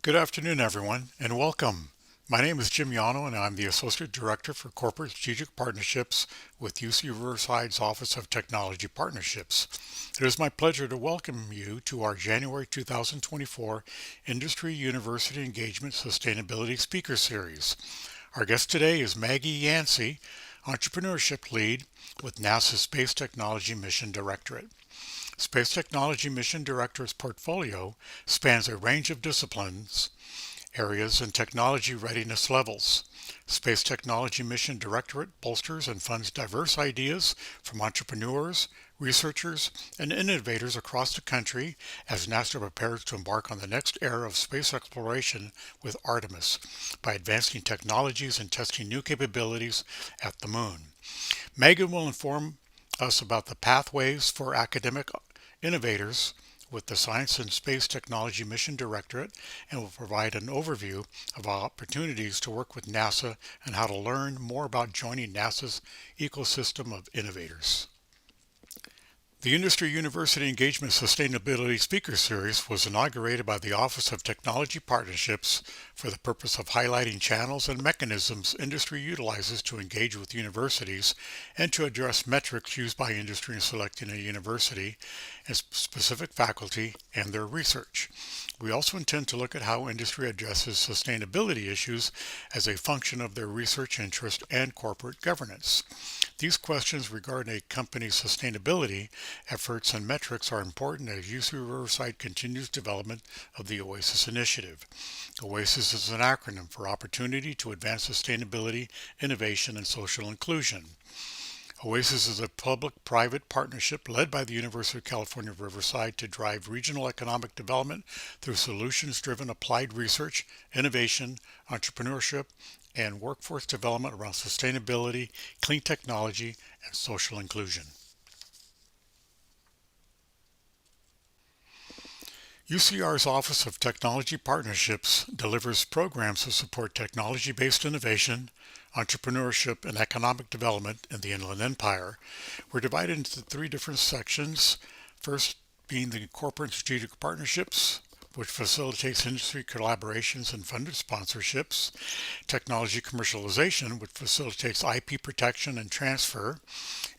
Good afternoon, everyone, and welcome. My name is Jim Yano, and I'm the Associate Director for Corporate Strategic Partnerships with UC Riverside's Office of Technology Partnerships. It is my pleasure to welcome you to our January 2024 Industry University Engagement Sustainability Speaker Series. Our guest today is Maggie Yancey, Entrepreneurship Lead with NASA's Space Technology Mission Directorate. Space Technology Mission Directorate's portfolio spans a range of disciplines, areas, and technology readiness levels. Space Technology Mission Directorate bolsters and funds diverse ideas from entrepreneurs, researchers, and innovators across the country as NASA prepares to embark on the next era of space exploration with Artemis by advancing technologies and testing new capabilities at the moon. Megan will inform us about the pathways for academic innovators with the Science and Space Technology Mission Directorate and will provide an overview of opportunities to work with NASA and how to learn more about joining NASA's ecosystem of innovators. The Industry University Engagement Sustainability Speaker Series was inaugurated by the Office of Technology Partnerships for the purpose of highlighting channels and mechanisms industry utilizes to engage with universities and to address metrics used by industry in selecting a university and specific faculty and their research. We also intend to look at how industry addresses sustainability issues as a function of their research interest and corporate governance. These questions regarding a company's sustainability efforts and metrics are important as UC Riverside continues development of the OASIS initiative. OASIS is an acronym for Opportunity to Advance Sustainability, Innovation, and Social Inclusion. OASIS is a public-private partnership led by the University of California, Riverside to drive regional economic development through solutions-driven applied research, innovation, entrepreneurship, and workforce development around sustainability, clean technology, and social inclusion. UCR's Office of Technology Partnerships delivers programs to support technology-based innovation, entrepreneurship, and economic development in the Inland Empire. We're divided into three different sections. First being the Corporate and Strategic Partnerships, which facilitates industry collaborations and funded sponsorships, technology commercialization, which facilitates IP protection and transfer,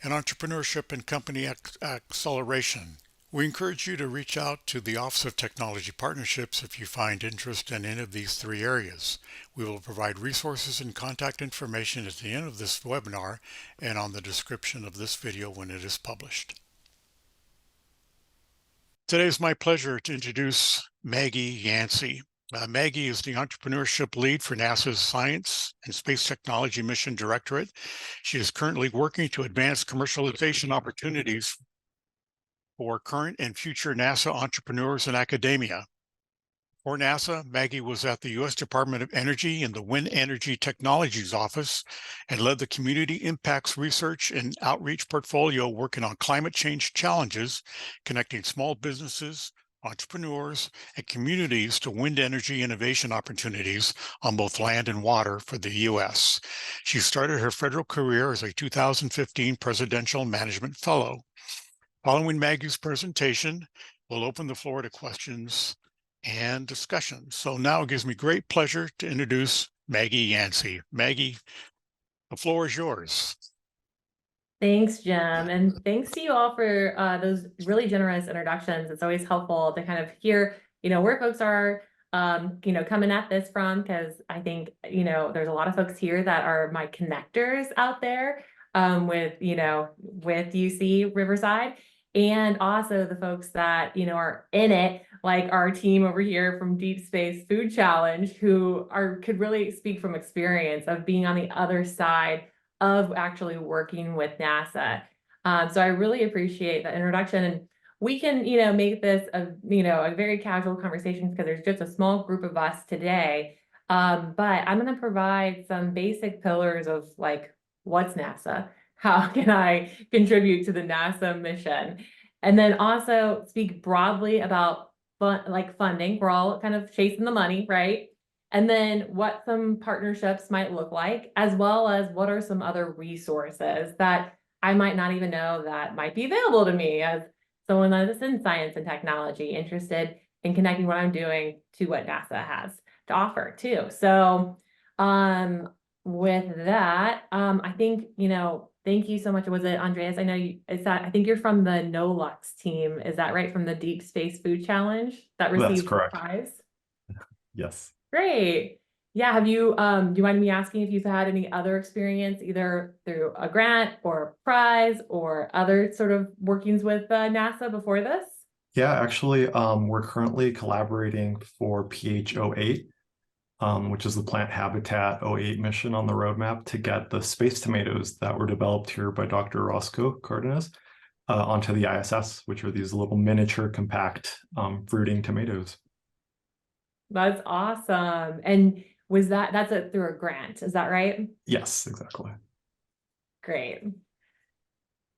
and entrepreneurship and company acceleration. We encourage you to reach out to the Office of Technology Partnerships if you find interest in any of these three areas. We will provide resources and contact information at the end of this webinar and on the description of this video when it is published. Today is my pleasure to introduce Maggie Yancey. Maggie is the entrepreneurship lead for NASA's Science and Space Technology Mission Directorate. She is currently working to advance commercialization opportunities for current and future NASA entrepreneurs and academia. For NASA, Maggie was at the U.S. Department of Energy in the Wind Energy Technologies Office and led the Community Impacts Research and Outreach portfolio working on climate change challenges, connecting small businesses, entrepreneurs, and communities to wind energy innovation opportunities on both land and water for the U.S. She started her federal career as a 2015 Presidential Management Fellow. Following Maggie's presentation, we'll open the floor to questions and discussion. So now it gives me great pleasure to introduce Maggie Yancey. Maggie, the floor is yours. Thanks, Jim, and thanks to you all for those really generous introductions. It's always helpful to kind of hear, where folks are, coming at this from, because I think, there's a lot of folks here that are my connectors out there with UC Riverside. And also the folks that, are in it, like our team over here from Deep Space Food Challenge, who could really speak from experience of being on the other side of actually working with NASA. So I really appreciate the introduction. And we can, make this a very casual conversation because there's just a small group of us today. But I'm going to provide some basic pillars of what's NASA? How can I contribute to the NASA mission? And then also speak broadly about funding. We're all kind of chasing the money, right? And then what some partnerships might look like, as well as what are some other resources that I might not even know that might be available to me as someone that is in science and technology, interested and connecting what I'm doing to what NASA has to offer too. So with that, I think, thank you so much. Was it Andreas? I know I think you're from the NOLUX team. Is that right? From the Deep Space Food Challenge that That's received correct. prize? Yes. Great. Yeah. Have you, do you mind me asking if you've had any other experience, either through a grant or a prize or other sort of workings with NASA before this? Yeah, actually, we're currently collaborating for PH08, which is the Plant Habitat '08 mission on the roadmap to get the space tomatoes that were developed here by Dr. Roscoe Cardenas onto the ISS, which are these little miniature compact fruiting tomatoes. That's awesome. And that's through a grant, is that right? Yes, exactly. Great.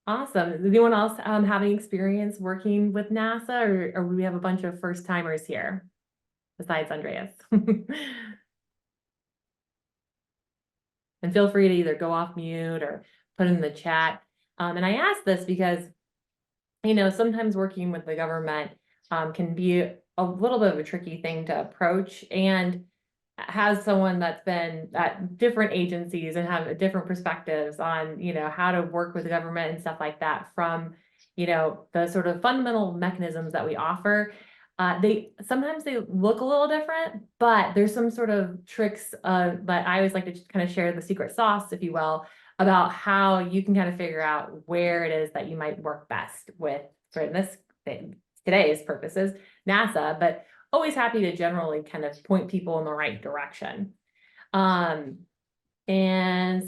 Awesome. Does anyone else have any experience working with NASA, or we have a bunch of first timers here besides Andreas? And feel free to either go off mute or put in the chat. And I ask this because, sometimes working with the government can be a little bit of a tricky thing to approach, and has someone that's been at different agencies and have different perspectives on, how to work with the government and stuff like that from, the sort of fundamental mechanisms that we offer. Sometimes they look a little different, but there's some sort of tricks that I always like to kind of share the secret sauce, if you will, about how you can kind of figure out where it is that you might work best with, for this thing, today's purposes, NASA, but always happy to generally kind of point people in the right direction. And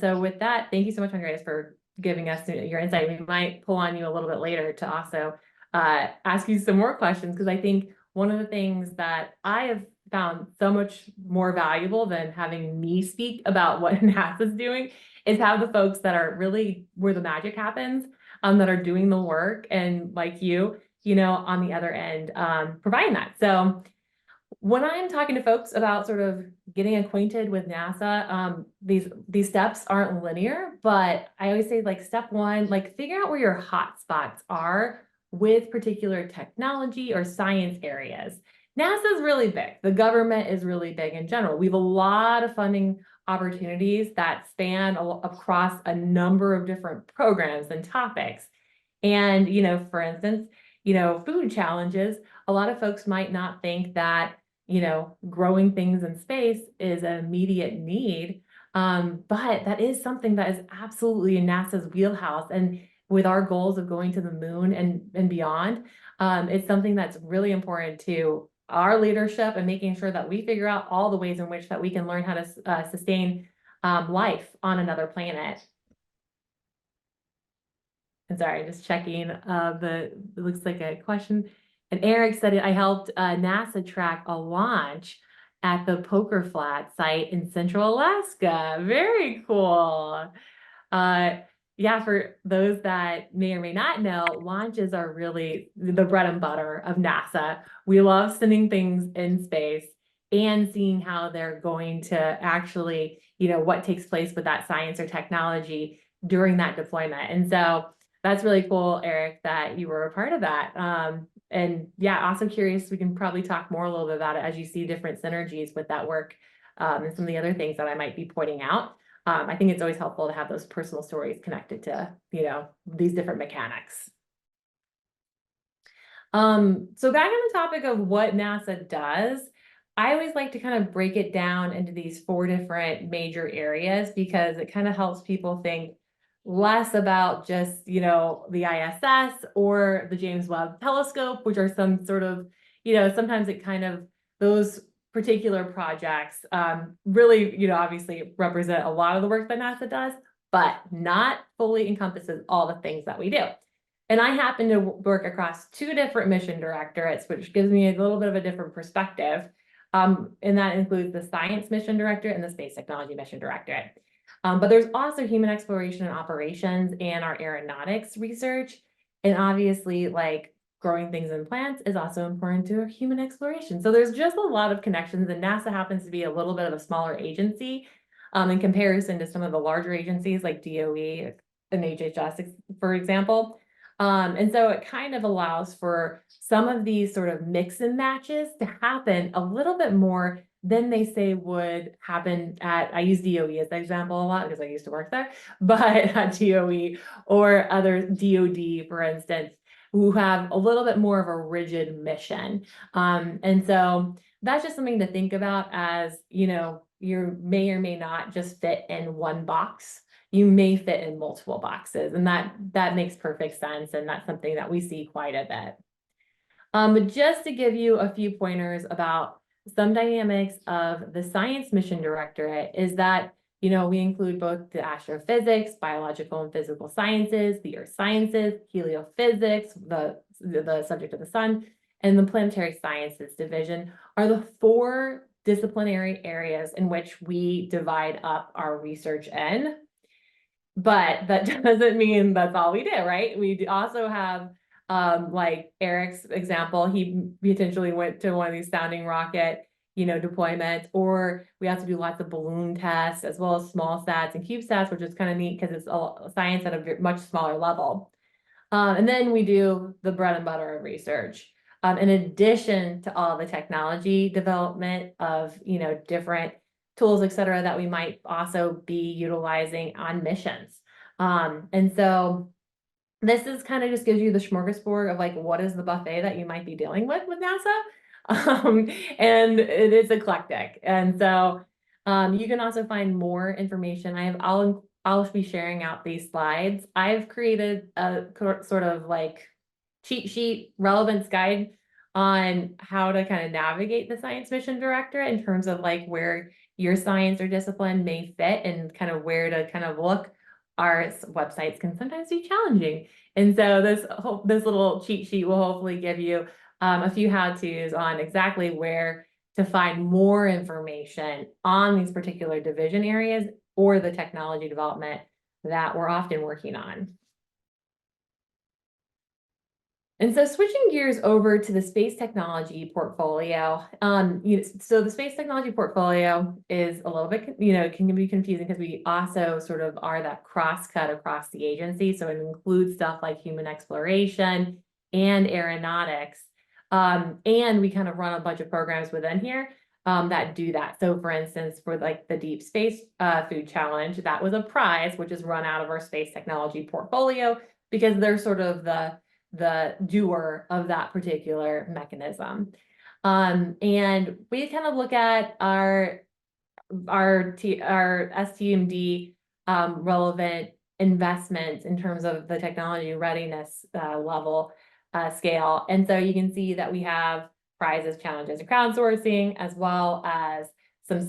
so with that, thank you so much, Andreas, for giving us your insight. We might pull on you a little bit later to also ask you some more questions, because I think one of the things that I have found so much more valuable than having me speak about what NASA's doing is how the folks that are really where the magic happens, that are doing the work, and like you, on the other end, providing that. So when I'm talking to folks about sort of getting acquainted with NASA, these steps aren't linear, but I always say, like, step one, like, figure out where your hot spots are with particular technology or science areas. NASA is really big. The government is really big in general. We have a lot of funding opportunities that span across a number of different programs and topics. And, for instance, food challenges, a lot of folks might not think that, growing things in space is an immediate need. But that is something that is absolutely in NASA's wheelhouse. And with our goals of going to the moon and beyond, it's something that's really important to our leadership, and making sure that we figure out all the ways in which that we can learn how to sustain life on another planet. And sorry, just checking it looks like a question. And Eric said, I helped NASA track a launch at the Poker Flat site in Central Alaska. Very cool. Yeah, for those that may or may not know, launches are really the bread and butter of NASA. We love sending things in space and seeing how they're going to actually, what takes place with that science or technology during that deployment. And so that's really cool, Eric, that you were a part of that. And yeah, also curious, we can probably talk more a little bit about it as you see different synergies with that work, and some of the other things that I might be pointing out. I think it's always helpful to have those personal stories connected to, these different mechanics. So back on the topic of what NASA does, I always like to kind of break it down into these 4 different major areas, because it kind of helps people think less about just, the ISS or the James Webb Telescope, which are some sort of, sometimes it kind of, those particular projects really, obviously represent a lot of the work that NASA does, but not fully encompasses all the things that we do. And I happen to work across 2 different mission directorates, which gives me a little bit of a different perspective. And that includes the Science Mission Directorate and the Space Technology Mission Directorate. But there's also human exploration and operations and our aeronautics research. And obviously, like, growing things in plants is also important to human exploration. So there's just a lot of connections, and NASA happens to be a little bit of a smaller agency in comparison to some of the larger agencies like DOE and HHS, for example. And so it kind of allows for some of these sort of mix and matches to happen a little bit more than they say would happen at, I use DOE as an example a lot because I used to work there, but at DOE or other DOD, for instance, who have a little bit more of a rigid mission. And so that's just something to think about as, you may or may not just fit in one box. You may fit in multiple boxes, and that makes perfect sense. And that's something that we see quite a bit. But just to give you a few pointers about some dynamics of the Science Mission Directorate is that, we include both the astrophysics, biological and physical sciences, the earth sciences, heliophysics, the subject of the sun, and the planetary sciences division are the 4 disciplinary areas in which we divide up our research in. But that doesn't mean that's all we do, right? We also have like Eric's example, he potentially went to one of these sounding rocket, deployments, or we have to do lots of balloon tests as well as small sats and CubeSats, which is kind of neat because it's a science at a much smaller level. And then we do the bread and butter of research. In addition to all the technology development of, different tools, et cetera, that we might also be utilizing on missions. And so this is kind of just gives you the smorgasbord of like, what is the buffet that you might be dealing with NASA? And it is eclectic. And so you can also find more information. I'll be sharing out these slides. I've created a sort of like cheat sheet relevance guide on how to kind of navigate the Science Mission Directorate in terms of like where your science or discipline may fit and kind of where to kind of look. Our websites can sometimes be challenging. And so this little cheat sheet will hopefully give you a few how-tos on exactly where to find more information on these particular division areas or the technology development that we're often working on. And so switching gears over to the space technology portfolio, so the space technology portfolio is a little bit, can be confusing because we also sort of are that cross-cut across the agency. So it includes stuff like human exploration and aeronautics. And we kind of run a bunch of programs within here that do that. So for instance, for like the Deep Space Food Challenge, that was a prize, which is run out of our space technology portfolio because they're sort of the doer of that particular mechanism. And we kind of look at our STMD relevant investments in terms of the technology readiness level scale. And so you can see that we have prizes, challenges, and crowdsourcing, as well as some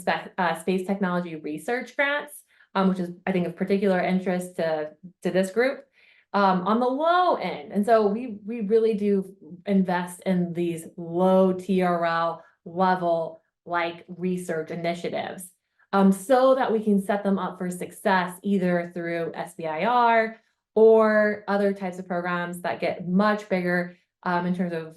space technology research grants, which is, I think, of particular interest to this group. On the low end. And so we really do invest in these low TRL level like research initiatives so that we can set them up for success either through SBIR or other types of programs that get much bigger in terms of,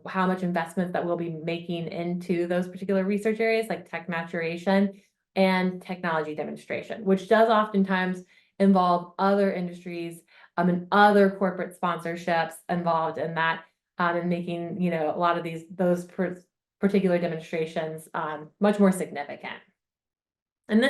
how much investment that we'll be making into those particular research areas like tech maturation and technology demonstration, which does oftentimes involve other industries and other corporate sponsorships involved in that, and making, a lot of those particular demonstrations much more significant. And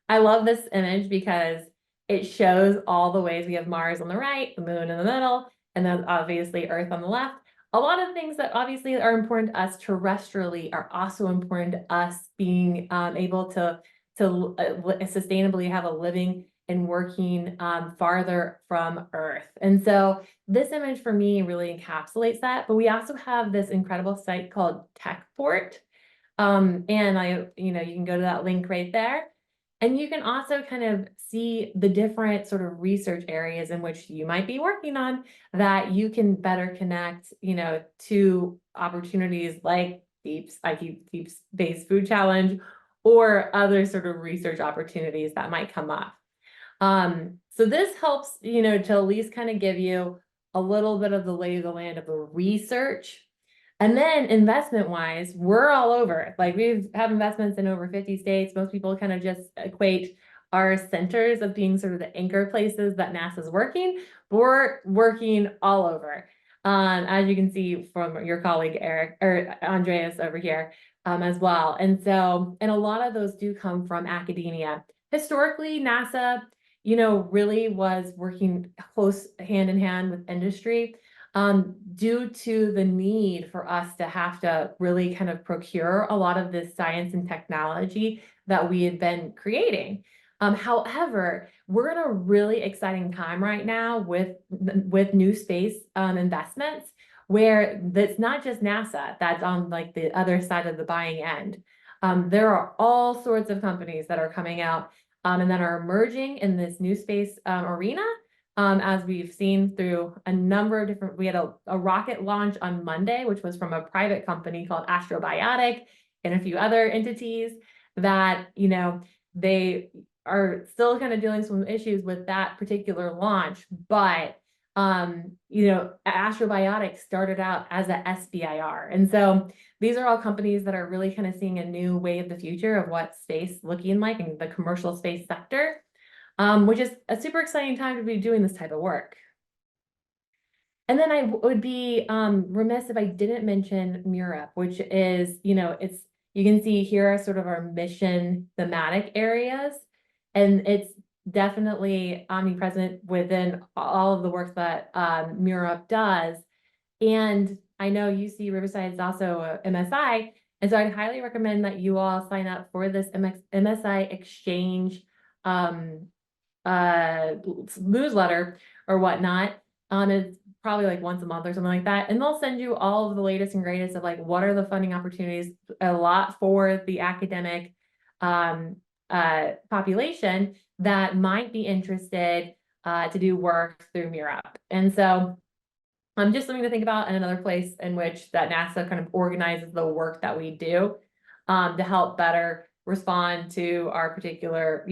I love this image because it shows all the ways we have Mars on the right, the moon in the middle, and then obviously Earth on the left. A lot of things that obviously are important to us terrestrially are also important to us being able to sustainably have a living and working farther from Earth. And so this image for me really encapsulates that. But we also have this incredible site called TechPort. And you can go to that link right there. And you can also kind of see the different sort of research areas in which you might be working on that you can better connect, to opportunities like Deep Space Food Challenge or other sort of research opportunities that might come up. So this helps, to at least kind of give you a little bit of the lay of the land of the research. And then investment wise, we're all over. Like we have investments in over 50 states. Most people kind of just equate our centers of being sort of the anchor places that NASA's working. but we're working all over. As you can see from your colleague Eric or Andreas over here, as well. And so, and a lot of those do come from academia. Historically, NASA, really was working close hand in hand with industry, due to the need for us to have to really kind of procure a lot of this science and technology that we had been creating. However, we're in a really exciting time right now with new space investments, where that's not just NASA that's on like the other side of the buying end. There are all sorts of companies that are coming out and that are emerging in this new space arena. As we've seen through a number of different, we had a rocket launch on Monday, which was from a private company called Astrobiotic and a few other entities that, they are still kind of dealing with some issues with that particular launch, but Astrobiotic started out as a SBIR. And so these are all companies that are really kind of seeing a new way of the future of what space looking like in the commercial space sector, which is a super exciting time to be doing this type of work. And then I would be remiss if I didn't mention MURAP, which is, you can see here are sort of our mission thematic areas. And it's definitely omnipresent within all of the work that MURAP does. And I know UC Riverside is also a MSI. And so I'd highly recommend that you all sign up for this MSI exchange newsletter or whatnot. It's probably like once a month or something like that. And they'll send you all of the latest and greatest of like, what are the funding opportunities, a lot for the academic population that might be interested to do work through MURAP. And so just something to think about, and another place in which that NASA kind of organizes the work that we do to help better respond to our particular,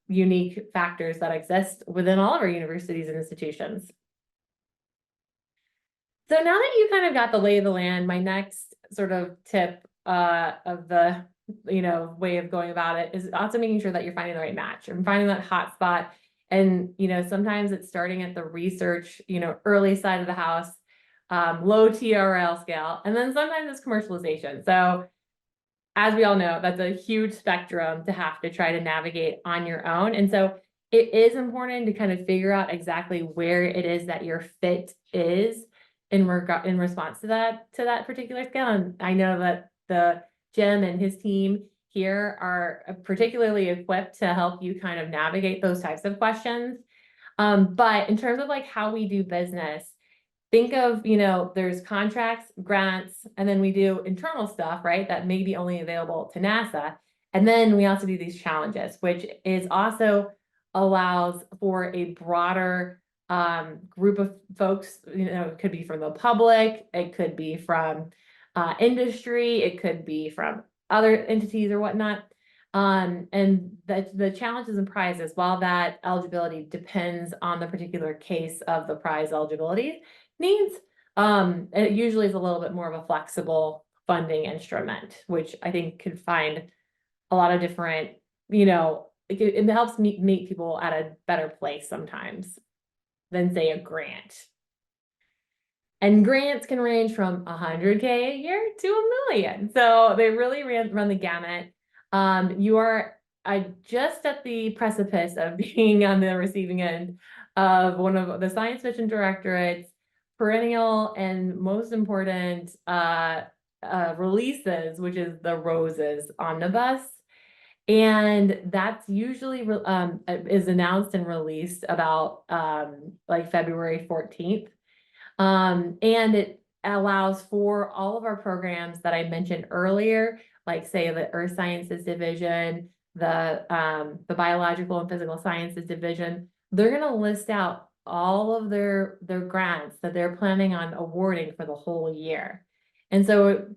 unique factors that exist within all of our universities and institutions. So now that you kind of got the lay of the land, my next sort of tip of the, way of going about it is also making sure that you're finding the right match and finding that hot spot. And, sometimes it's starting at the research, early side of the house, low TRL scale, and then sometimes it's commercialization. So as we all know, that's a huge spectrum to have to try to navigate on your own. And so it is important to kind of figure out exactly where it is that your fit is in response to that particular scale. And I know that Jim and his team here are particularly equipped to help you kind of navigate those types of questions. But in terms of like how we do business, think of, there's contracts, grants, and then we do internal stuff, right? That may be only available to NASA. And then we also do these challenges, which is also allows for a broader group of folks, it could be from the public, it could be from industry, it could be from other entities or whatnot. And the challenges and prizes, while that eligibility depends on the particular case of the prize eligibility needs, it usually is a little bit more of a flexible funding instrument, which I think could find a lot of different, it helps meet people at a better place sometimes than say a grant. And grants can range from 100K a year to $1 million. So they really run the gamut. You are just at the precipice of being on the receiving end of one of the Science Mission Directorate's perennial and most important releases, which is the ROSES Omnibus. And that's usually is announced and released about like February 14th. And it allows for all of our programs that I mentioned earlier, like say the Earth Sciences Division, the Biological and Physical Sciences Division. They're going to list out all of their grants that they're planning on awarding for the whole year. And so,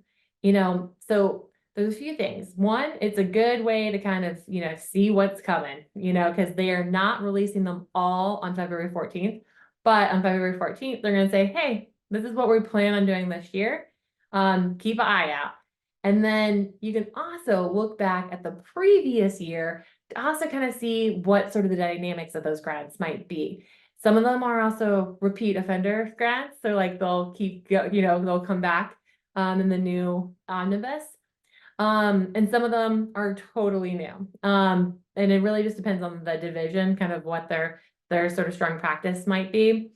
so there's a few things. One, it's a good way to kind of, see what's coming, because they are not releasing them all on February 14th. But on February 14th, they're going to say, hey, this is what we plan on doing this year. Keep an eye out. And then you can also look back at the previous year to also kind of see what sort of the dynamics of those grants might be. Some of them are also repeat offender grants. So like they'll they'll come back in the new omnibus. And some of them are totally new. And it really just depends on the division, kind of what their sort of strong practice might be.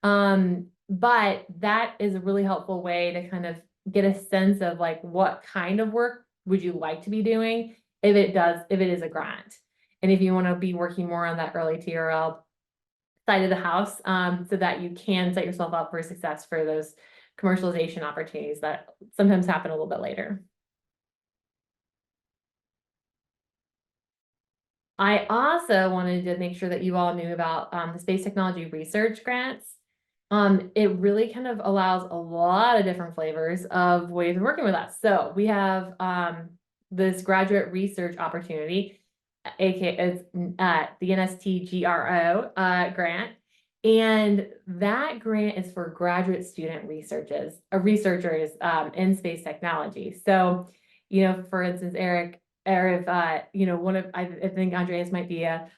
But that is a really helpful way to kind of get a sense of like what kind of work would you like to be doing if it is a grant. And if you want to be working more on that early TRL side of the house, so that you can set yourself up for success for those commercialization opportunities that sometimes happen a little bit later. I also wanted to make sure that you all knew about the Space Technology Research Grants. It really kind of allows a lot of different flavors of ways of working with us. So we have this graduate research opportunity, aka it's the NSTGRO grant. And that grant is for graduate student researchers in space technology. So, for instance, Eric, or if I think Andreas might be a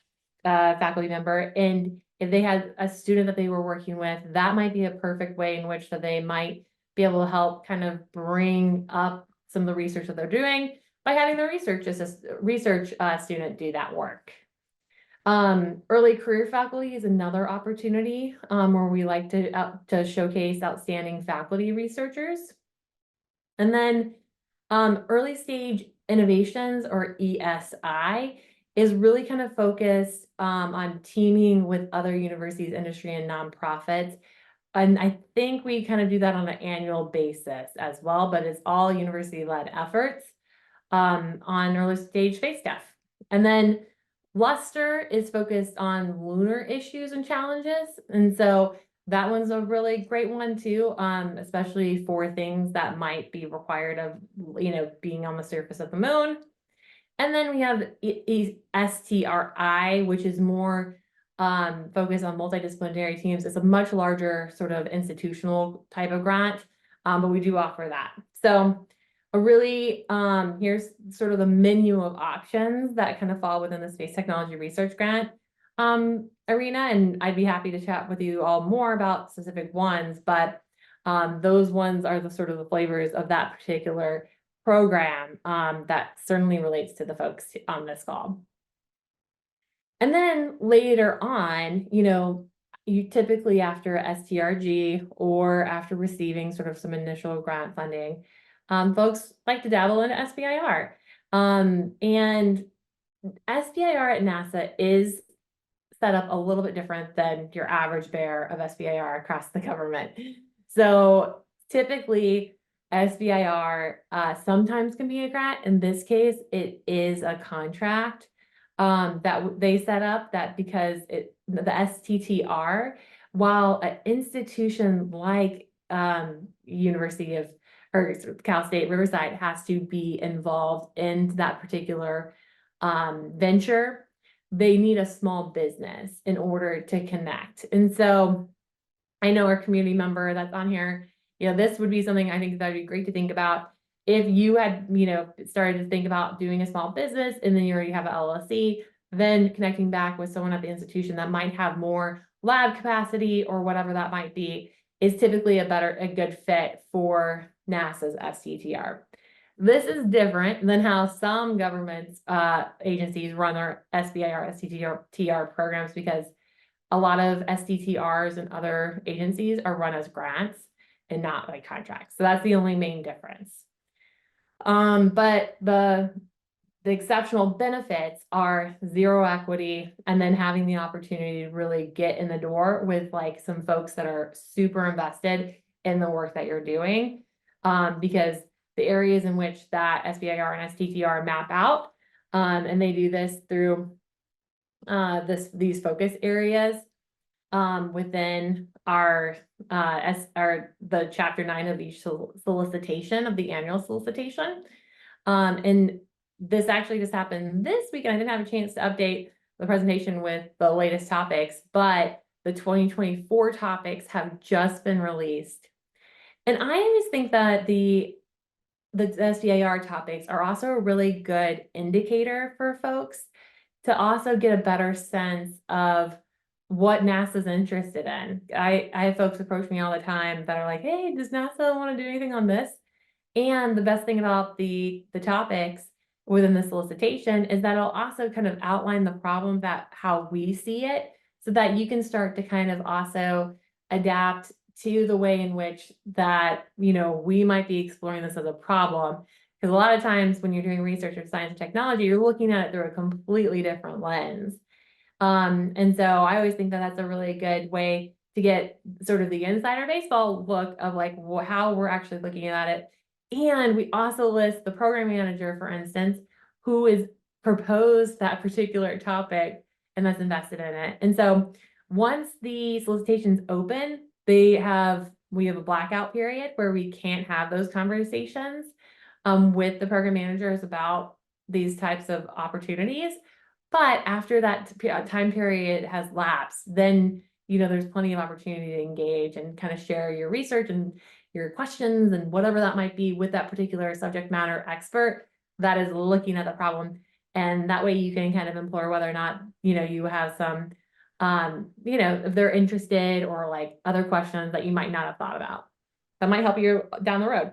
faculty member, and if they had a student that they were working with, that might be a perfect way in which that they might be able to help kind of bring up some of the research that they're doing by having the research student do that work. Early career faculty is another opportunity where we like to showcase outstanding faculty researchers. And then early stage innovations, or ESI, is really kind of focused on teaming with other universities, industry, and nonprofits. And I think we kind of do that on an annual basis as well, but it's all university-led efforts on early stage space stuff. And then Luster is focused on lunar issues and challenges. And so that one's a really great one too, especially for things that might be required of, being on the surface of the moon. And then we have STRI, which is more focused on multidisciplinary teams. It's a much larger sort of institutional type of grant, but we do offer that. So here's sort of the menu of options that kind of fall within the Space Technology Research Grant arena, and I'd be happy to chat with you all more about specific ones, but those ones are the sort of the flavors of that particular program that certainly relates to the folks on this call. And then later on, you typically after STRG or after receiving sort of some initial grant funding, folks like to dabble into SBIR. And SBIR at NASA is set up a little bit different than your average bear of SBIR across the government. So typically SBIR sometimes can be a grant. In this case, it is a contract that they set up, that because the STTR, while an institution like University of or Cal State Riverside has to be involved in that particular venture, they need a small business in order to connect. And so I know our community member that's on here, this would be something I think that would be great to think about. If you had, started to think about doing a small business and then you already have an LLC, then connecting back with someone at the institution that might have more lab capacity or whatever that might be is typically a good fit for NASA's STTR. This is different than how some government agencies run their SBIR, STTR programs, because a lot of STTRs and other agencies are run as grants and not like contracts. So that's the only main difference. But the exceptional benefits are zero equity, and then having the opportunity to really get in the door with like some folks that are super invested in the work that you're doing. Because the areas in which that SBIR and STTR map out, and they do this through these focus areas within the chapter 9 of each solicitation of the annual solicitation. And this actually just happened this week, and I didn't have a chance to update the presentation with the latest topics, but the 2024 topics have just been released. And I always think that the SBIR topics are also a really good indicator for folks to also get a better sense of what NASA's interested in. I have folks approach me all the time that are like, hey, does NASA want to do anything on this? And the best thing about the topics within the solicitation is that it'll also kind of outline the problem, that how we see it, so that you can start to kind of also adapt to the way in which that, we might be exploring this as a problem. Because a lot of times when you're doing research or science and technology, you're looking at it through a completely different lens. And so I always think that that's a really good way to get sort of the insider baseball look of like how we're actually looking at it. And we also list the program manager, for instance, who is proposed that particular topic and that's invested in it. And so once the solicitation's open, we have a blackout period where we can't have those conversations with the program managers about these types of opportunities. But after that time period has lapsed, then there's plenty of opportunity to engage and kind of share your research and your questions and whatever that might be with that particular subject matter expert that is looking at the problem. And that way you can kind of implore whether or not, you have some, if they're interested, or like other questions that you might not have thought about. That might help you down the road.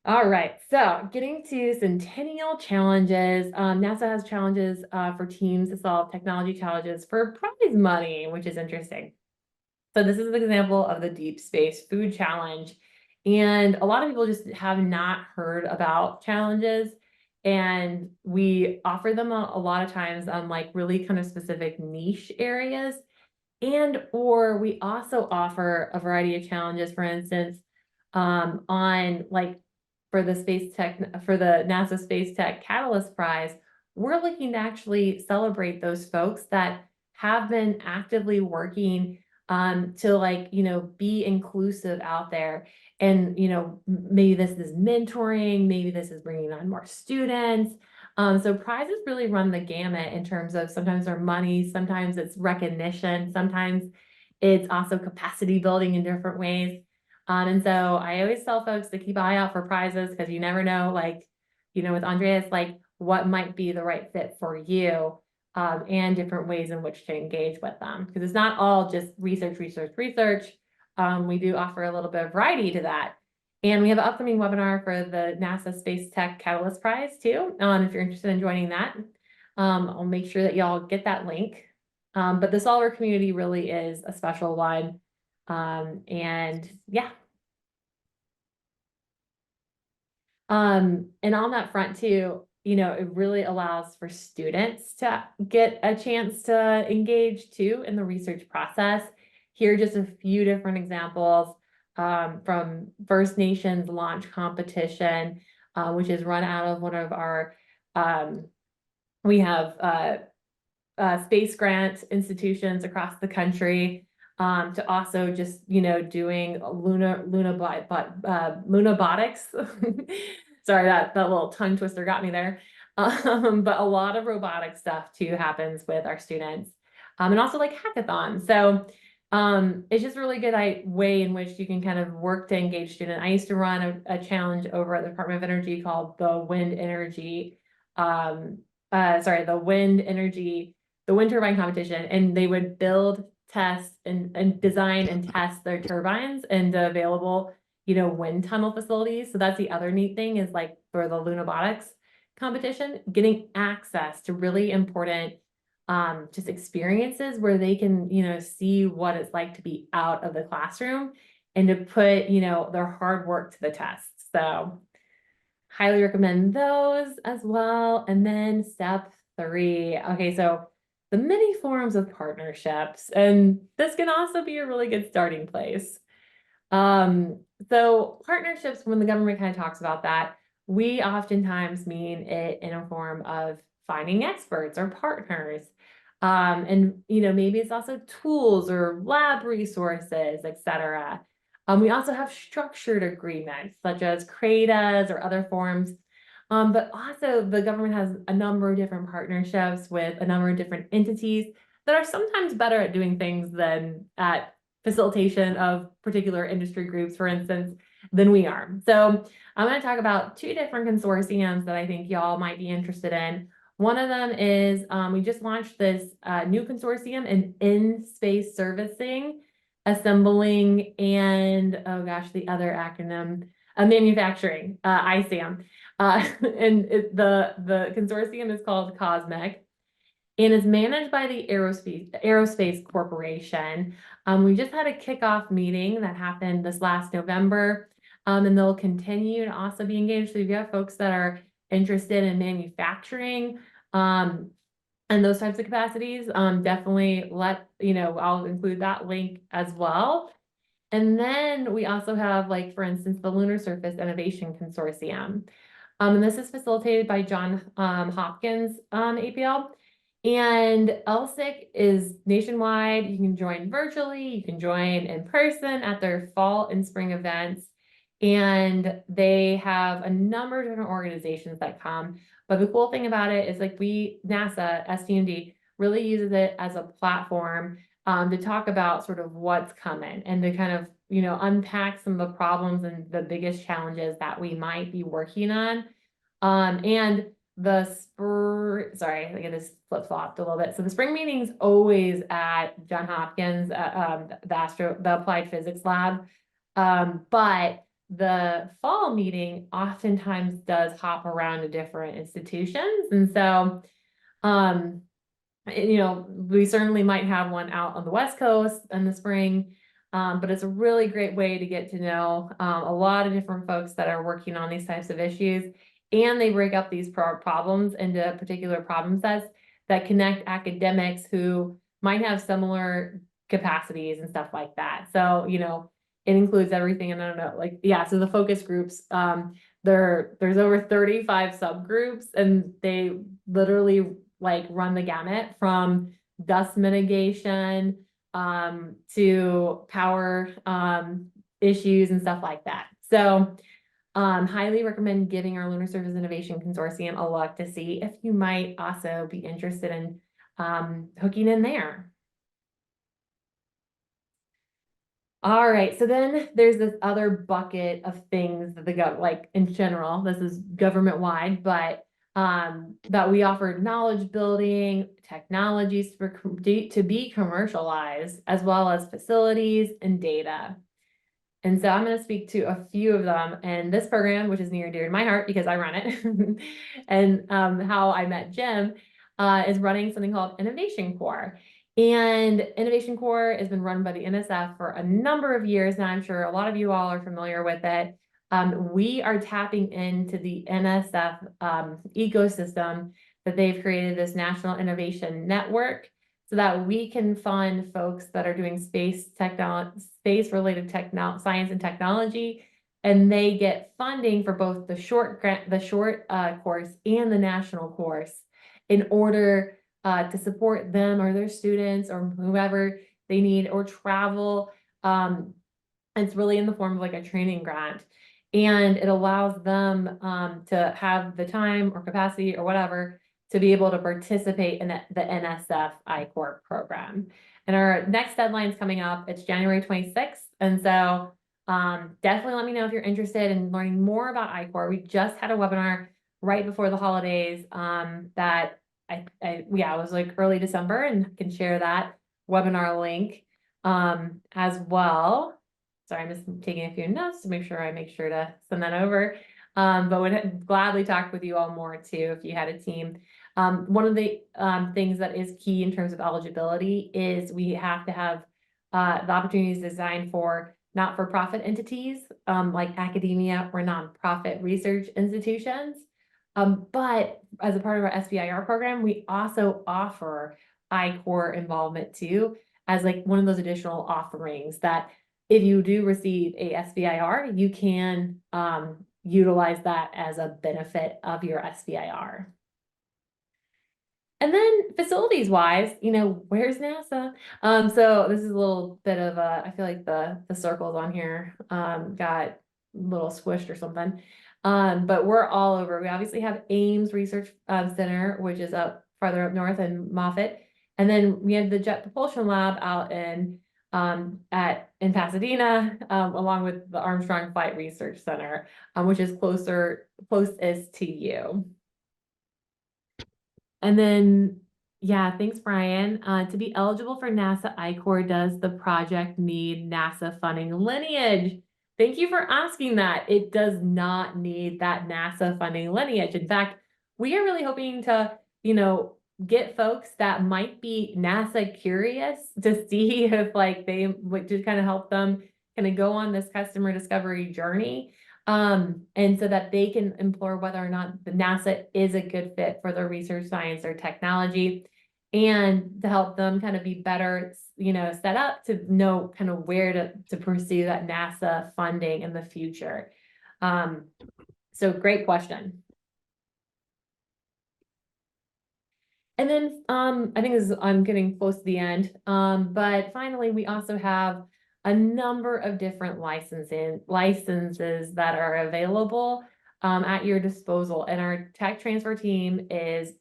All right, so getting to centennial challenges. NASA has challenges for teams to solve technology challenges for prize money, which is interesting. So this is an example of the Deep Space Food Challenge. And a lot of people just have not heard about challenges. And we offer them a lot of times on like really kind of specific niche areas. And or we also offer a variety of challenges, for instance, on like for the NASA Space Tech Catalyst Prize, we're looking to actually celebrate those folks that have been actively working to like, be inclusive out there. And, maybe this is mentoring, maybe this is bringing on more students. So prizes really run the gamut in terms of sometimes they're money, sometimes it's recognition, sometimes it's also capacity building in different ways. And so I always tell folks to keep an eye out for prizes, because you never know, like, with Andreas, like what might be the right fit for you, and different ways in which to engage with them. Because it's not all just research. We do offer a little bit of variety to that. And we have an upcoming webinar for the NASA Space Tech Catalyst Prize too. If you're interested in joining that, I'll make sure that y'all get that link. But the Solver community really is a special one. And yeah. And on that front too, it really allows for students to get a chance to engage too in the research process. Here are just a few different examples from First Nations launch competition, which is run out of one of our, we have space grant institutions across the country, to also just, doing lunabotics. Sorry, that little tongue twister got me there. But a lot of robotic stuff too happens with our students, and also like hackathons. So it's just a really good way in which you can kind of work to engage students. I used to run a challenge over at the Department of Energy called the Wind turbine competition, and they would build, test, and design and test their turbines and the available, wind tunnel facilities. So that's the other neat thing, is like for the lunabotics competition, getting access to really important just experiences where they can, see what it's like to be out of the classroom and to put, their hard work to the test. So highly recommend those as well. And then step 3. Okay, so the many forms of partnerships, and this can also be a really good starting place. So partnerships, when the government kind of talks about that, we oftentimes mean it in a form of finding experts or partners. And maybe it's also tools or lab resources, etc. We also have structured agreements such as CRADAs or other forms. But also the government has a number of different partnerships with a number of different entities that are sometimes better at doing things than at facilitation of particular industry groups, for instance, than we are. So I'm going to talk about 2 different consortiums that I think y'all might be interested in. One of them is we just launched this new consortium in space servicing, assembling, and oh gosh, the other acronym, manufacturing, ISAM. And the consortium is called COSMIC and is managed by the Aerospace Corporation. We just had a kickoff meeting that happened this last November, and they'll continue to also be engaged. So if you have folks that are interested in manufacturing, and those types of capacities, definitely I'll include that link as well. And then we also have, like, for instance, the Lunar Surface Innovation Consortium. And this is facilitated by Johns Hopkins APL. And LSIC is nationwide. You can join virtually, you can join in person at their fall and spring events. And they have a number of different organizations that come. But the cool thing about it is, like, NASA, STMD, really uses it as a platform to talk about sort of what's coming and to kind of, unpack some of the problems and the biggest challenges that we might be working on. And sorry, I get this flip-flopped a little bit. So the spring meeting's always at Johns Hopkins, the Applied Physics Lab. But the fall meeting oftentimes does hop around to different institutions. And so, we certainly might have one out on the West Coast in the spring, but it's a really great way to get to know a lot of different folks that are working on these types of issues. And they break up these problems into particular problem sets that connect academics who might have similar capacities and stuff like that. So, it includes everything. And I don't know, so the focus groups, there's over 35 subgroups, and they literally run the gamut from dust mitigation to power issues and stuff like that. So highly recommend giving our Lunar Surface Innovation Consortium a look to see if you might also be interested in hooking in there. All right, so then there's this other bucket of things that in general, this is government-wide, but that we offer knowledge building, technologies to be commercialized, as well as facilities and data. And so I'm going to speak to a few of them. And this program, which is near and dear to my heart because I run it, and how I met Jim, is running something called Innovation Corps. And Innovation Corps has been run by the NSF for a number of years now. I'm sure a lot of you all are familiar with it. We are tapping into the NSF ecosystem that they've created, this National Innovation Network, so that we can fund folks that are doing space-related science and technology, and they get funding for both the short course and the national course in order to support them or their students or whoever they need, or travel. It's really in the form of like a training grant, and it allows them to have the time or capacity or whatever to be able to participate in the NSF I-Corps program. And our next deadline is coming up. It's January 26th. And so definitely let me know if you're interested in learning more about I-Corps. We just had a webinar right before the holidays that it was like early December, and can share that webinar link as well. Sorry, I'm just taking a few notes to make sure to send that over. But would gladly talk with you all more too if you had a team. One of the things that is key in terms of eligibility is we have to have the opportunities designed for not-for-profit entities like academia or nonprofit research institutions. But as a part of our SBIR program, we also offer I-Corps involvement too, as like one of those additional offerings that if you do receive a SBIR, you can utilize that as a benefit of your SBIR. And then facilities wise, where's NASA? So this is a little bit of I feel like the circles on here got a little squished or something. But we're all over. We obviously have Ames Research Center, which is farther up north in Moffett. And then we have the Jet Propulsion Lab out in Pasadena, along with the Armstrong Flight Research Center, which is closest to you. And then, yeah, thanks, Brian. To be eligible for NASA I-Corps, does the project need NASA funding lineage? Thank you for asking that. It does not need that NASA funding lineage. In fact, we are really hoping to, get folks that might be NASA curious to see if like they would just kind of help them kind of go on this customer discovery journey. And so that they can explore whether or not the NASA is a good fit for their research, science, or technology, and to help them kind of be better, set up to know kind of where to pursue that NASA funding in the future. So great question. And then I think I'm getting close to the end. But finally, we also have a number of different licenses that are available at your disposal. And our tech transfer team is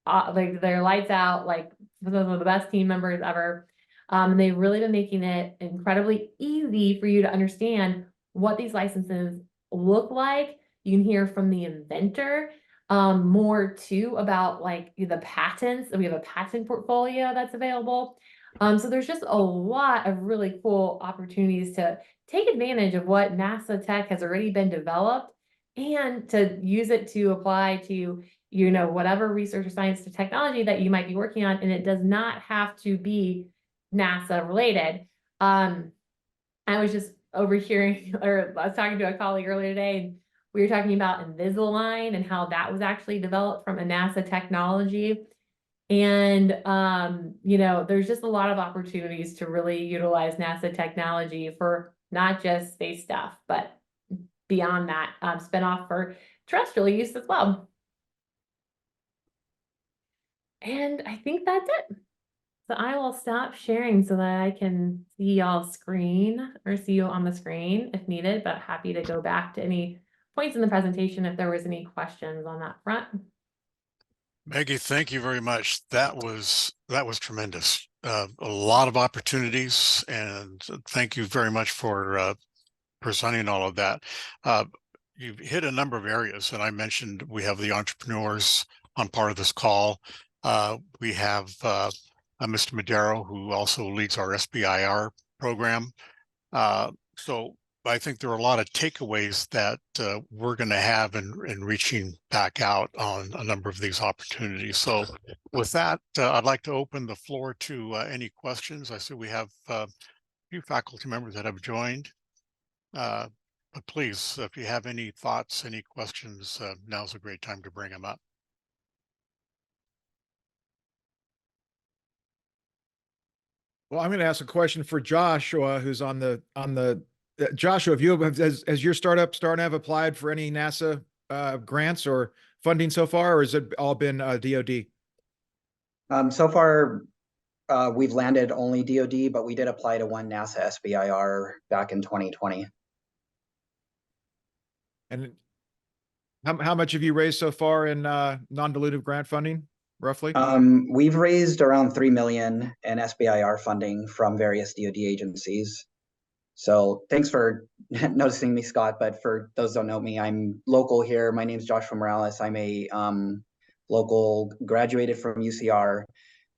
like they're lights out, like some of the best team members ever. They've really been making it incredibly easy for you to understand what these licenses look like. You can hear from the inventor more too about like the patents. We have a patent portfolio that's available. So there's just a lot of really cool opportunities to take advantage of what NASA tech has already been developed and to use it to apply to whatever research or science to technology that you might be working on, and it does not have to be NASA related. I was just overhearing, or I was talking to a colleague earlier today, and we were talking about Invisalign and how that was actually developed from a NASA technology. And, there's just a lot of opportunities to really utilize NASA technology for not just space stuff, but beyond that, spin off for terrestrial use as well. And I think that's it. So I will stop sharing so that I can see y'all's screen or see you on the screen if needed, but happy to go back to any points in the presentation if there was any questions on that front. Maggie, thank you very much. That was tremendous. A lot of opportunities, and thank you very much for presenting all of that. You've hit a number of areas, and I mentioned we have the entrepreneurs on part of this call. We have Mr. Madero, who also leads our SBIR program. So I think there are a lot of takeaways that we're going to have in reaching back out on a number of these opportunities. So with that, I'd like to open the floor to any questions. I see we have a few faculty members that have joined. But please, if you have any thoughts, any questions, now's a great time to bring them up. Well, I'm going to ask a question for Joshua, who's on the Joshua, has your startup have applied for any NASA grants or funding so far, or has it all been DoD? So far, we've landed only DoD, but we did apply to one NASA SBIR back in 2020. And how much have you raised so far in non-dilutive grant funding, roughly? We've raised around $3 million in SBIR funding from various DoD agencies. So thanks for noticing me, Scott. But for those who don't know me, I'm local here. My name's Joshua Morales. I'm a local, graduated from UCR,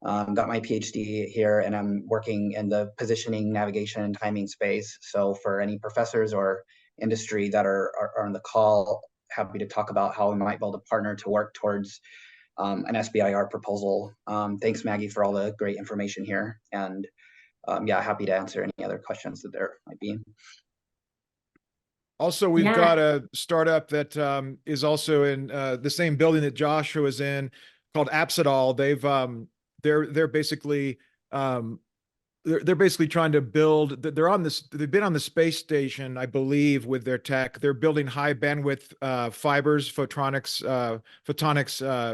got my PhD here, and I'm working in the positioning, navigation, and timing space. So for any professors or industry that are on the call, happy to talk about how we might be able to partner to work towards an SBIR proposal. Thanks, Maggie, for all the great information here. And yeah, happy to answer any other questions that there might be. Also, we've got a startup that is also in the same building that Joshua is in, called Apsidal. They're basically trying to build. They've been on the space station, I believe, with their tech. They're building high bandwidth fibers, photonics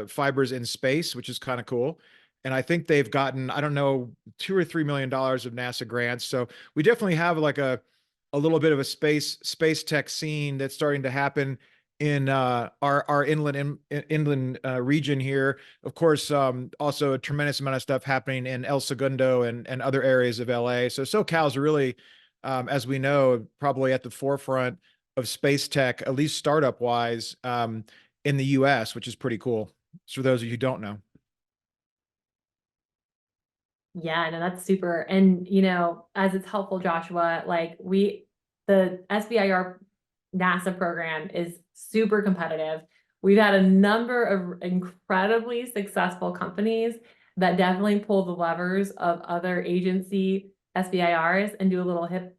fibers in space, which is kind of cool. And I think they've gotten, I don't know, $2 or $3 million of NASA grants. So we definitely have like a little bit of a space tech scene that's starting to happen in our inland region here. Of course, also a tremendous amount of stuff happening in El Segundo and other areas of LA. So SoCal's really, as we know, probably at the forefront of space tech, at least startup wise, in the US, which is pretty cool. So for those of you who don't know. Yeah, no, that's super. And, as it's helpful, Joshua, like the SBIR NASA program is super competitive. We've had a number of incredibly successful companies that definitely pull the levers of other agency SBIRs and do a little hip,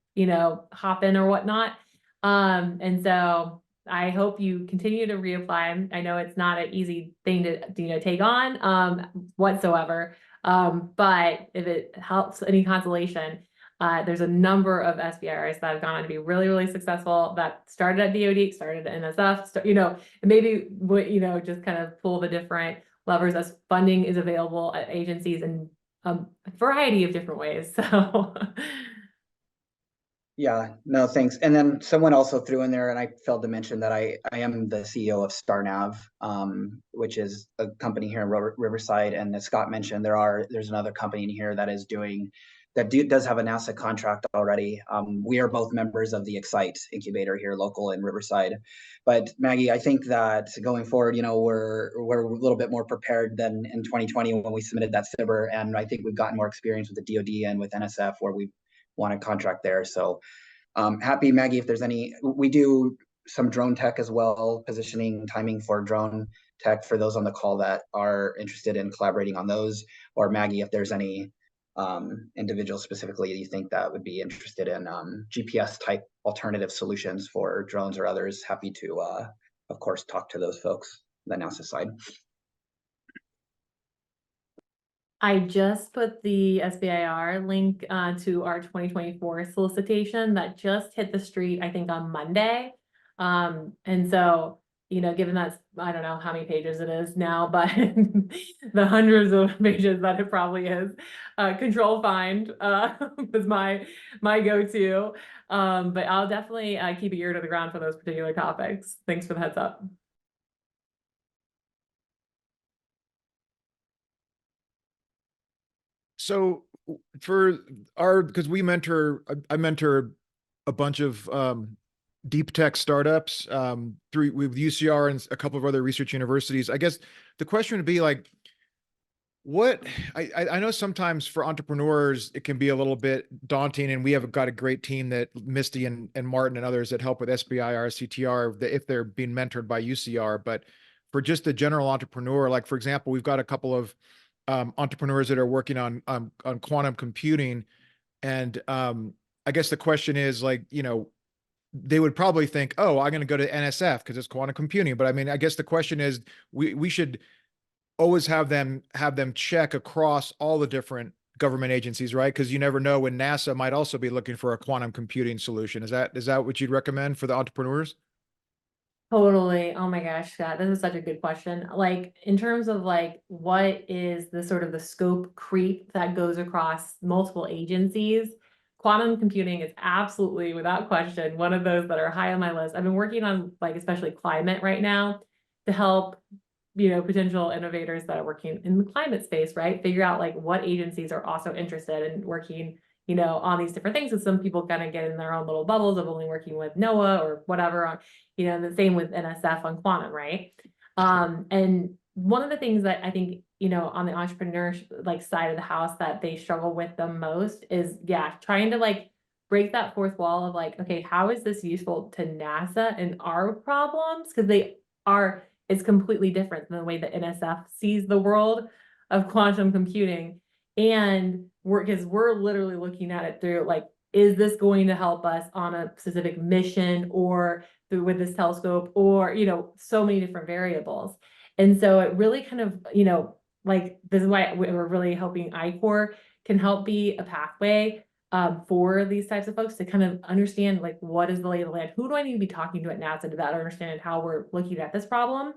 hop in or whatnot. And so I hope you continue to reapply. I know it's not an easy thing to, take on, whatsoever. But if it helps any consolation, there's a number of SBIRs that have gone on to be really, really successful that started at DoD, started at NSF, maybe, just kind of pull the different levers as funding is available at agencies in a variety of different ways. So Yeah, no, thanks. And then someone also threw in there, and I failed to mention that I am the CEO of StarNav, which is a company here in Riverside. And as Scott mentioned, there's another company in here that does have a NASA contract already. We are both members of the Excite incubator here local in Riverside. But Maggie, I think that going forward, we're a little bit more prepared than in 2020 when we submitted that SBIR. And I think we've gotten more experience with the DoD and with NSF where we want a contract there. So happy, Maggie, if there's we do some drone tech as well, positioning, timing for drone tech for those on the call that are interested in collaborating on those. Or Maggie, if there's any individuals specifically you think that would be interested in GPS type alternative solutions for drones or others, happy to, of course, talk to those folks on the NASA side. I just put the SBIR link to our 2024 solicitation that just hit the street, I think, on Monday. And so, given that's, I don't know how many pages it is now, but the hundreds of pages that it probably is, Control Find was my go-to. But I'll definitely keep an ear to the ground for those particular topics. Thanks for the heads up. So because I mentor a bunch of deep tech startups with UCR and a couple of other research universities. I guess the question would be like, I know sometimes for entrepreneurs, it can be a little bit daunting, and we have got a great team that Misty and Martin and others that help with SBIR, CTR, if they're being mentored by UCR. But for just a general entrepreneur, like for example, we've got a couple of entrepreneurs that are working on quantum computing. And I guess the question is like, they would probably think, oh, I'm going to go to NSF because it's quantum computing. But I mean, I guess the question is, we should always have them check across all the different government agencies, right? Because you never know when NASA might also be looking for a quantum computing solution. Is that what you'd recommend for the entrepreneurs? Totally. Oh my gosh, Scott, this is such a good question. Like in terms of like what is the sort of the scope creep that goes across multiple agencies, quantum computing is absolutely without question one of those that are high on my list. I've been working on like especially climate right now to help potential innovators that are working in the climate space, right? Figure out like what agencies are also interested in working on these different things. And some people kind of get in their own little bubbles of only working with NOAA or whatever, and the same with NSF on quantum, right? And one of the things that I think, on the entrepreneur like side of the house that they struggle with the most is, trying to like break that fourth wall of like, okay, how is this useful to NASA and our problems? Because it's completely different than the way that NSF sees the world of quantum computing. And we're literally looking at it through like, is this going to help us on a specific mission or with this telescope or, so many different variables. And so it really kind of, like this is why we're really hoping I-Corps can help be a pathway for these types of folks to kind of understand like what is the lay of the land? Who do I need to be talking to at NASA to better understand how we're looking at this problem?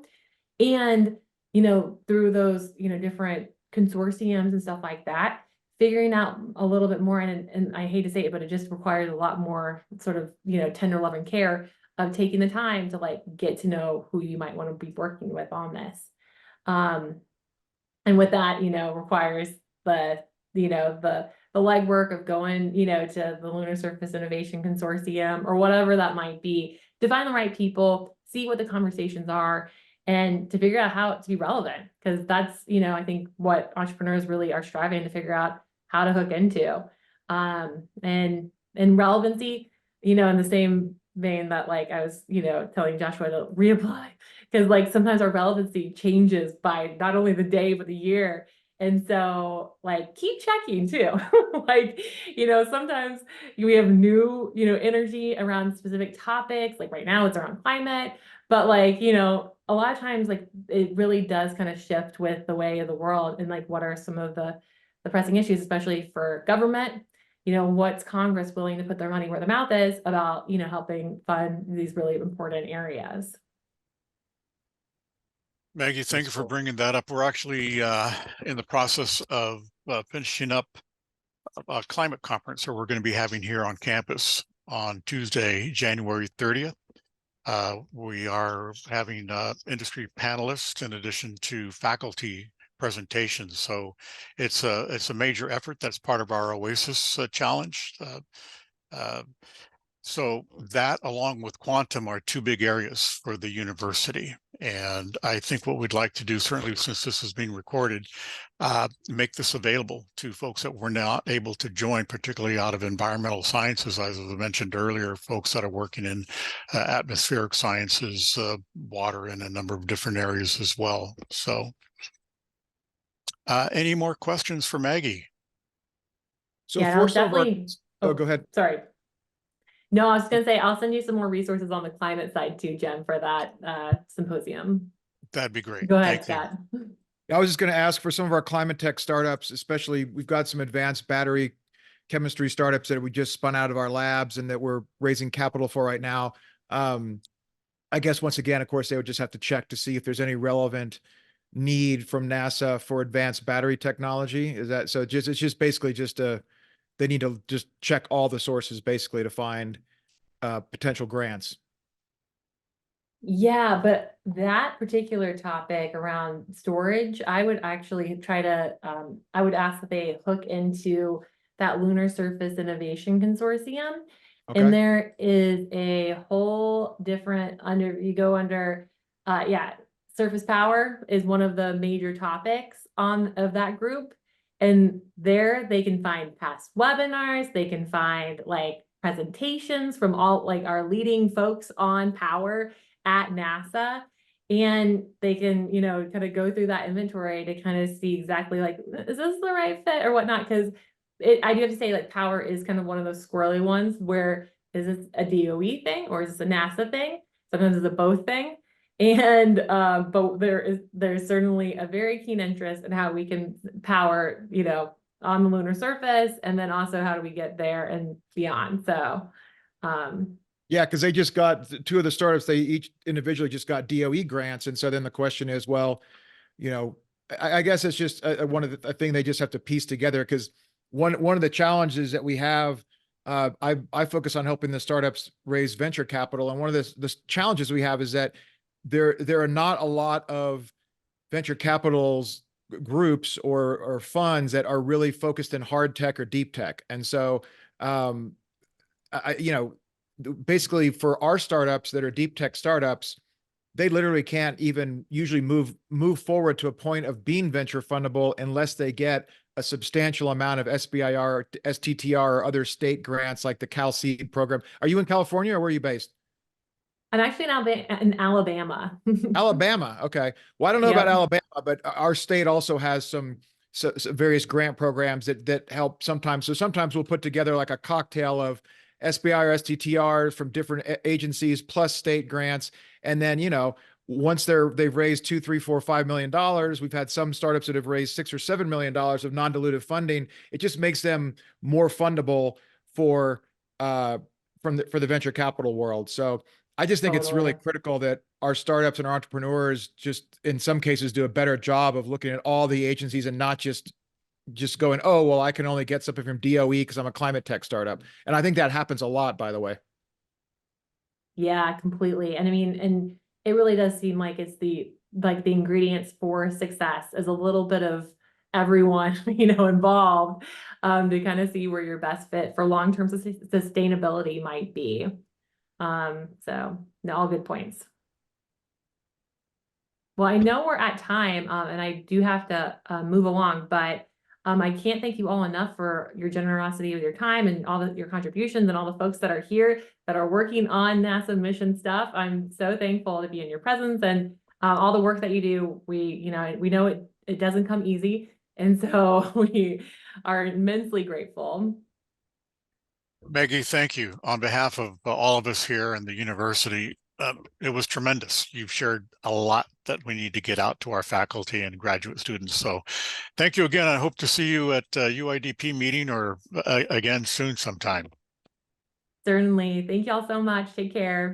And, through those, different consortiums and stuff like that, figuring out a little bit more, and I hate to say it, but it just requires a lot more sort of, tender love and care of taking the time to like get to know who you might want to be working with on this. And with that, requires the legwork of going, to the Lunar Surface Innovation Consortium or whatever that might be, to find the right people, see what the conversations are, and to figure out how to be relevant. Because that's, I think what entrepreneurs really are striving to figure out, how to hook into. And relevancy, in the same vein that like I was, telling Joshua to reapply, because like sometimes our relevancy changes by not only the day, but the year. And so like keep checking too. Like, sometimes we have new, energy around specific topics. Like right now it's around climate, but like, a lot of times like it really does kind of shift with the way of the world and like what are some of the pressing issues, especially for government. What's Congress willing to put their money where their mouth is about, helping fund these really important areas. Maggie, thank you for bringing that up. We're actually in the process of finishing up a climate conference that we're going to be having here on campus on Tuesday, January 30th. We are having industry panelists in addition to faculty presentations. So it's a major effort that's part of our OASIS challenge. So that, along with quantum, are two big areas for the university. And I think what we'd like to do, certainly since this is being recorded, make this available to folks that were not able to join, particularly out of environmental sciences, as I mentioned earlier, folks that are working in atmospheric sciences, water, and a number of different areas as well. So any more questions for Maggie? So Yeah, for I'll some of our, definitely. go ahead. Sorry. No, I was going to say, I'll send you some more resources on the climate side too, Jen, for that symposium. That'd be great. Go ahead, Thank Scott. I was just going to ask for some of our climate tech startups, especially we've got some advanced battery chemistry startups that we just spun out of our labs and that we're raising capital for right now. I guess once again, of course, they would just have to check to see if there's any relevant need from NASA for advanced battery technology. Is that so? It's just basically just they need to just check all the sources basically to find potential grants. Yeah, but that particular topic around storage, I would actually try to, I would ask that they hook into that Lunar Surface Innovation Consortium. Okay. And there is a whole different you go under, surface power is one of the major topics of that group. And there they can find past webinars, they can find like presentations from all like our leading folks on power at NASA, and they can, kind of go through that inventory to kind of see exactly like, is this the right fit or whatnot? Because I do have to say like power is kind of one of those squirrely ones where is this a DOE thing or is this a NASA thing? Sometimes it's a both thing. And but there's certainly a very keen interest in how we can power, on the lunar surface, and then also how do we get there and beyond. So yeah, because they just got two of the startups, they each individually just got DOE grants. And so then the question is, well, I guess it's just one of the thing they just have to piece together, because one of the challenges that we have, I focus on helping the startups raise venture capital. And one of the challenges we have is that there are not a lot of venture capitals groups or funds that are really focused in hard tech or deep tech. And so, basically for our startups that are deep tech startups, they literally can't even usually move forward to a point of being venture fundable unless they get a substantial amount of SBIR, STTR, or other state grants like the Cal Seed program. Are you in California or where are you based? I'm actually in Alabama. Alabama. Okay. Well, I don't know about Alabama, but our state also has some various grant programs that help sometimes. So sometimes we'll put together like a cocktail of SBIR, STTR from different agencies plus state grants. And then, once they've raised $2, $3, $4, $5 million, we've had some startups that have raised $6 or $7 million of non-dilutive funding. It just makes them more fundable for the venture capital world. So I just think it's really critical that our startups and our entrepreneurs just in some cases do a better job of looking at all the agencies and not just going, oh, well, I can only get something from DOE because I'm a climate tech startup. And I think that happens a lot, by the way. Yeah, completely. And I mean, and it really does seem like it's the ingredients for success is a little bit of everyone, involved, to kind of see where your best fit for long-term sustainability might be. So all good points. Well, I know we're at time, and I do have to move along, but I can't thank you all enough for your generosity with your time and all your contributions and all the folks that are here that are working on NASA mission stuff. I'm so thankful to be in your presence and all the work that you do. We know it doesn't come easy. And so we are immensely grateful. Maggie, thank you. On behalf of all of us here and the university, it was tremendous. You've shared a lot that we need to get out to our faculty and graduate students. So thank you again. I hope to see you at UIDP meeting or again soon sometime. Certainly. Thank you all so much. Take care.